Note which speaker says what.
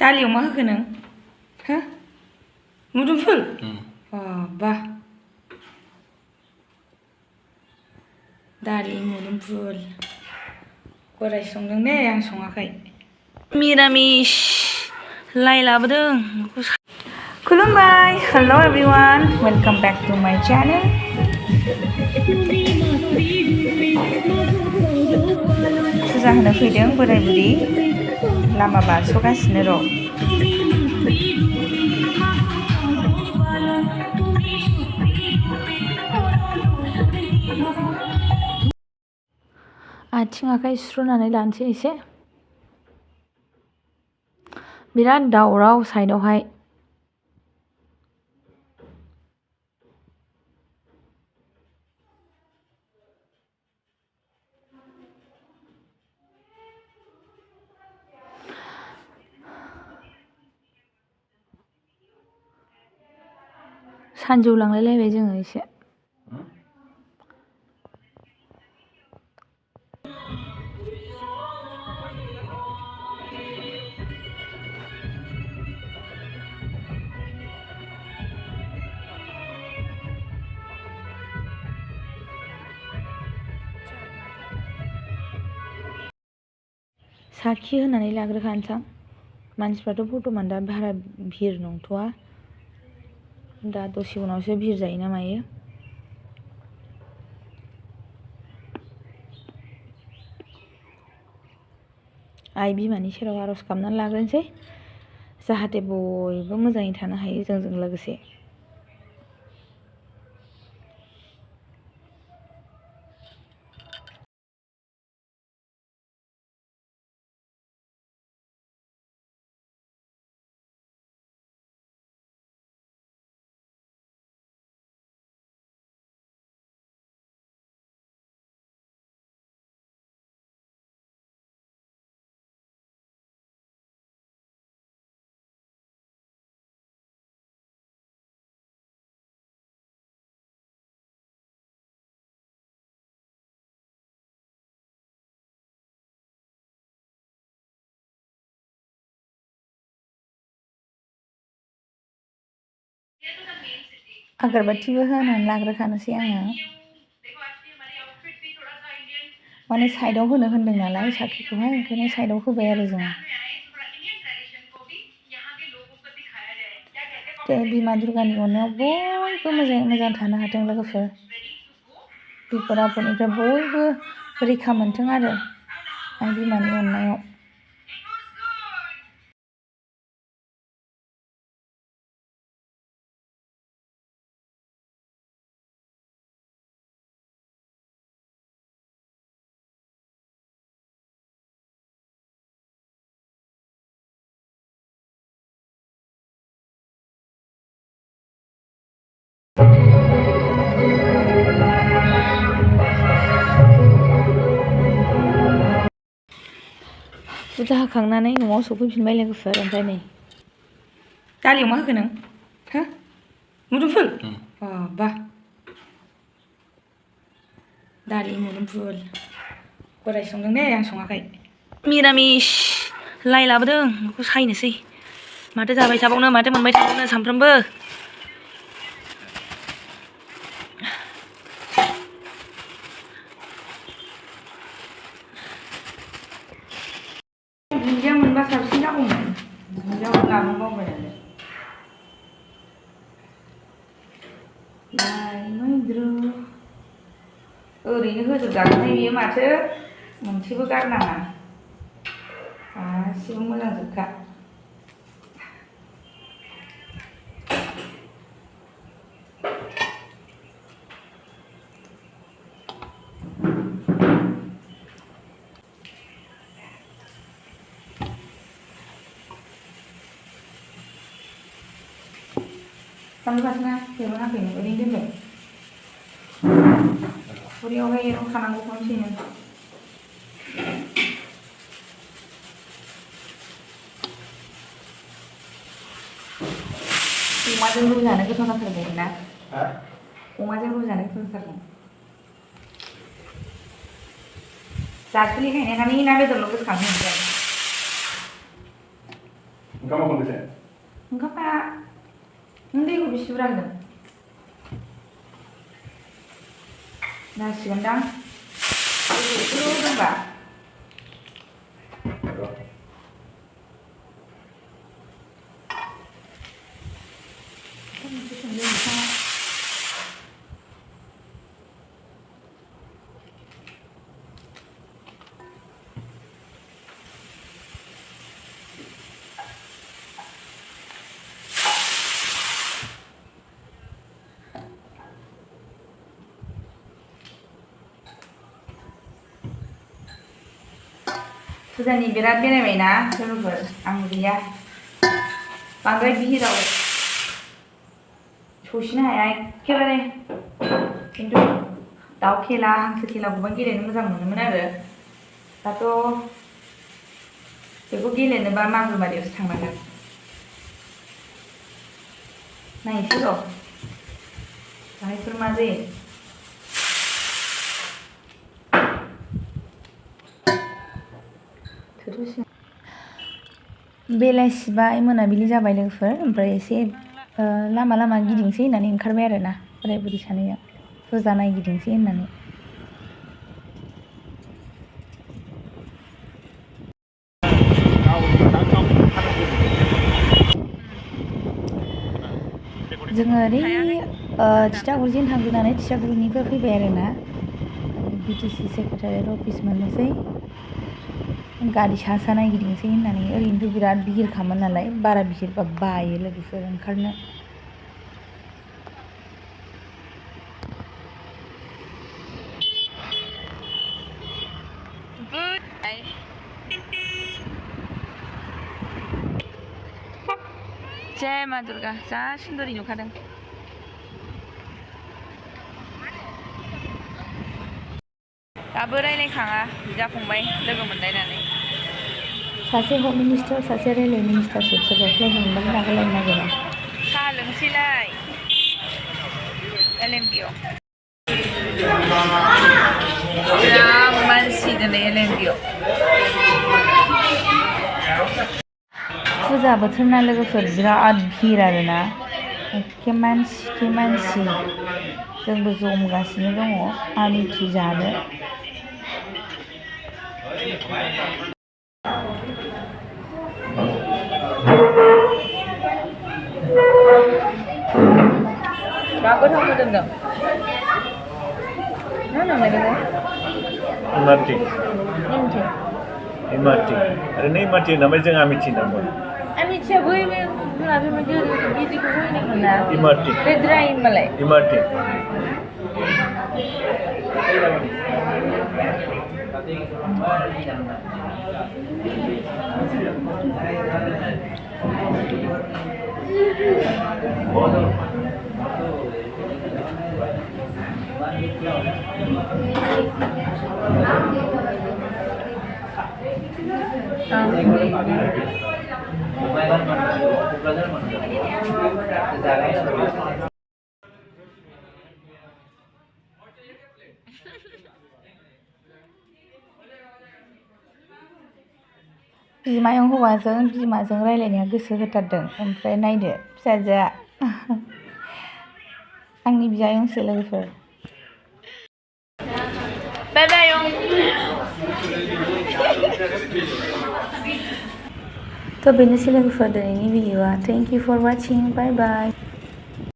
Speaker 1: दालियाव मा होखो नों? हो? मुदुमफुल? बा दालि मुदुमफुल बोराय संदों दे आं सङाखै। मिरामिस लाइ लाबोदों। खुलुमबाय, हेल' एवरीवन, वेलकम बैक टू माय चैनल। फुजा होनो फैदों बोराय बुरि, लामा बारस'गासिनो र'। आथिं आखाइ सुस्र'नानै लानोसै एसे। बिराद दावराव साइडआवहाय। सानजौ लांलायलायबाय जोङो एसे। साखि होनानै लाग्रोखानोसां। मानसिफ्राथ' बर्थमान दा बारा भिर नंथ'आ, दा दसे उनावसो भिर जायो ना मायो। आइ बिमानि सेराव आर'ज गाबनानै लाग्रोनोसै, जाहाथे बयबो मोजाङै थानो हायो जोंजों लोगोसे। अगरबत्तीबो होनानै लाग्रोखानोसै आङो, माने साइडआव होनो होनदों नालाय साखिखौहाय, ओंखायनो साइडआव होबाय आरो जों। दे बिमा दुर्गानि अननायाव बयबो मोजाङै मोजां थानो हाथों लोगोफोर, बिपद आफदनिफ्राय बयबो रैखा मोनथों आरो आइ बिमानि अननायाव। फुजा होखांनानै न'आव सफैफिनबाय लोगोफोर। ओमफ्राय नै दालियाव मा होखो नों? हो? मुदुमफुल? बा दालि मुदुमफुल बोराय संदों दे आं सङाखै। मिरामिस लाइ लाबोदों, बेखौ सायनोसै। माथो जाबाय थाबावनो, माथो मोनबाय थाबावनो सामफ्रामबो। दुन्दिया मोनबा साबसिन जागौमोन, दुन्दियाखौ लाबोनो बावबाय नालाय। लाइ मैद्रु ओरैनो होजोबजागोनहाय बियो, माथो मोनसेबो गारनाङा, गासिबो मोजांजोबखा। बानलु बाथोना एरनाखैनो, ओरैनो दोनबाय। खुरैयावहाय एरनखानांगौ खनसेनो। अमाजों रुजानो गोथाव जाथारगौमोन ना? अमाजों रुजानो गोथाव जाथारगौमोन। दाखिनि गायनायखानि ना बेदरल' गोसोखांहैबाय।
Speaker 2: ओंखामा खनबेसे?
Speaker 1: ओंखामा नों दैखौ बेसे बुरजा होगोन? जासिगोनदां दैखौ एसेल' होदोंबा फुजानि बिराद बेरायबायना लोगोफोर आं गैया बांद्राय बिहिराव सौसिनो हाया एखेबारे खिन्थु दाउ खेला हांसो खेला गोबां गेलेनो मोजां मोनोमोन आरो दाथ' बेखौ गेलेनोबा मागुरबारियावसो थांनांगोन नायनोसै र' बाहायफोर मा जायो बेलासिबाय मोनाबिलि जाबाय लोगोफोर ओमफ्राय एसे लामा लामा गिदिंसै होननानै ओंखारबाय आरो ना बोराय बुरि सानैया फुजा नायगिदिंसै होननानै जोङो ओरै थिथागुरिजों थांग्रोनानै थिथागुरिनिफ्राय फैबाय आरो ना बिटिसि सेक्रेटारियेट अफिस मोननोसै गारि सा सा नायगिदिंसै होननानै ओरैनोथ' बिराद बिहिरखामोन नालाय बारा बिहिरबा बायो लोगोफोर ओंखारनो जय मा दुर्गा जा सुन्दरि नुखादों दाबो रायलायखाङा बिदा फंबाय लोगो मोनलायनानै सासे हम मिनिस्टार सासे रेलवे मिनिस्टारसो लोगो मोनबानो नागारलायनो नागिरा साहा लोंसैलाय LMPआव बिराद मानसि दिनै LMPआव फुजा बोथोर ना लोगोफोर बिराद भिर आरोना एखे मानसि जोंबो जमगासिनो दङ आमथि जानो मा गोथाव मोदोमदों मा होनोमोनलाय बेखौ
Speaker 2: इमारति ओरैनो इमारति होनामै जों आमिथि होनांगौ
Speaker 1: आमिथिया बै माबा बिदिखौ होनोमोन ना
Speaker 2: इमारति
Speaker 1: बे द्राय होनबालाय
Speaker 2: इमारति
Speaker 1: बिमायं हौवाजों बिमाजों रायलायनाया गोसो होथारदों ओमफ्राय नायदो फिसाजोआ आंनि बियायंसो लोगोफोर बायबायं थ' बेनोसै लोगोफोर दिनैनि भिडिअ'आ thank you for watching bye bye